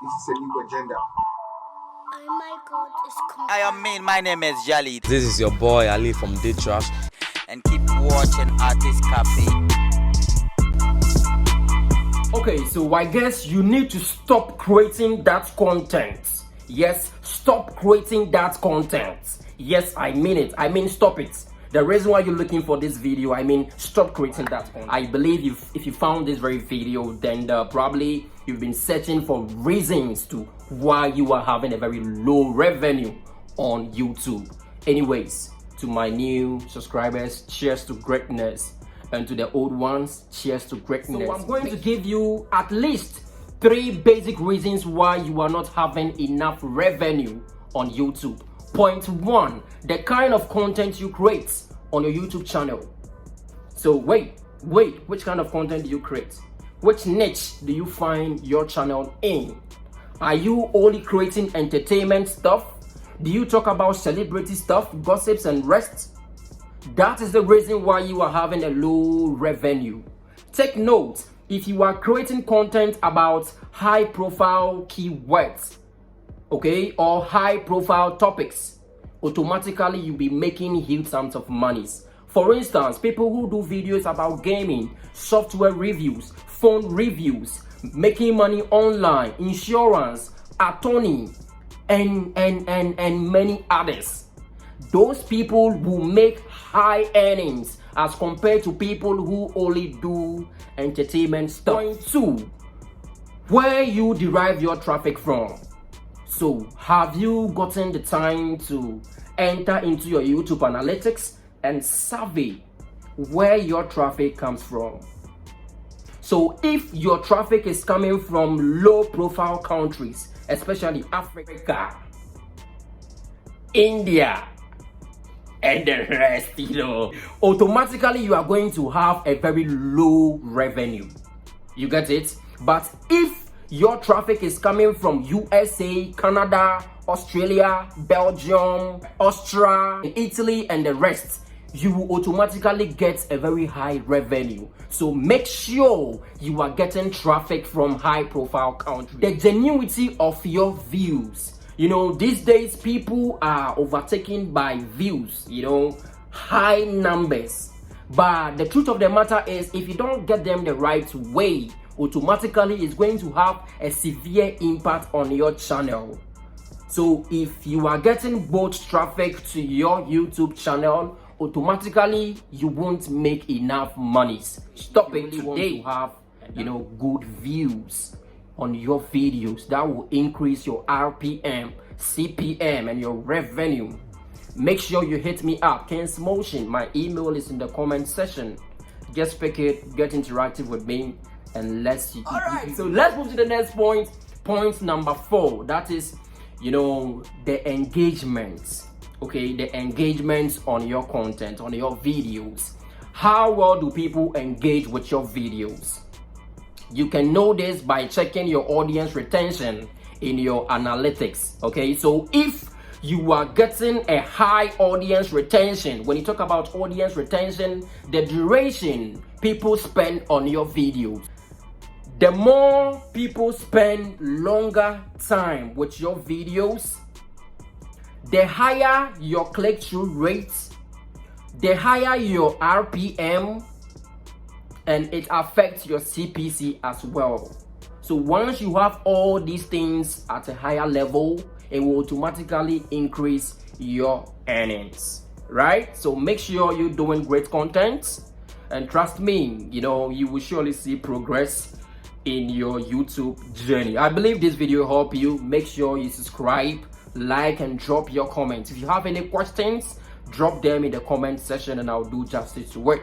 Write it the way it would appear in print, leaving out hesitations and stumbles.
This is a new agenda. Oh my God, My name is Jali. This is your boy Ali from D Trash. And keep watching Artist Cafe. Okay, so I guess you need to stop creating that content. Yes, stop creating that content. Yes, I mean it. I mean, stop it. The reason why you're looking for this video, I mean, stop creating that content. I believe if you found this very video, then probably you've been searching for reasons to why you are having a very low revenue on YouTube. Anyways, to my new subscribers, cheers to greatness. And to the old ones, cheers to greatness. So I'm going to give you at least 3 basic reasons why you are not having enough revenue on YouTube. Point 1, the kind of content you create on your YouTube channel. So wait, which kind of content do you create? Which niche do you find your channel in? Are you only creating entertainment stuff? Do you talk about celebrity stuff, gossips and rest? That is the reason why you are having a low revenue. Take note, if you are creating content about high profile keywords, okay, or high profile topics, automatically you'll be making huge sums of monies. For instance, people who do videos about gaming, software reviews, phone reviews, making money online, insurance, attorney, and many others. Those people will make high earnings as compared to people who only do entertainment stuff. Point 2, where you derive your traffic from. So, have you gotten the time to enter into your YouTube analytics and survey where your traffic comes from? So, if your traffic is coming from low profile countries, especially Africa, India, and the rest, automatically you are going to have a very low revenue. You get it? But if your traffic is coming from USA, Canada, Australia, Belgium, Austria, Italy, and the rest, you will automatically get a very high revenue. So make sure you are getting traffic from high profile countries. The genuinity of your views. These days people are overtaken by views, high numbers. But the truth of the matter is, if you don't get them the right way, automatically it's going to have a severe impact on your channel. So if you are getting both traffic to your YouTube channel, automatically you won't make enough monies. Stop it today. You have, good views on your videos that will increase your RPM, CPM, and your revenue. Make sure you hit me up, Ken's Motion. My email is in the comment section. Just pick it, get interactive with me, and let's see. Alright, so let's move to the next point. Point number 4. That is, the engagements. Okay, the engagements on your content, on your videos. How well do people engage with your videos? You can know this by checking your audience retention in your analytics. Okay, so if you are getting a high audience retention, when you talk about audience retention, the duration people spend on your videos. The more people spend longer time with your videos, the higher your click-through rates, the higher your RPM, and it affects your CPC as well. So once you have all these things at a higher level, it will automatically increase your earnings, right? So make sure you're doing great content, and trust me, you will surely see progress in your YouTube journey. I believe this video helped you. Make sure you subscribe, like, and drop your comments. If you have any questions, drop them in the comment section and I'll do justice to it.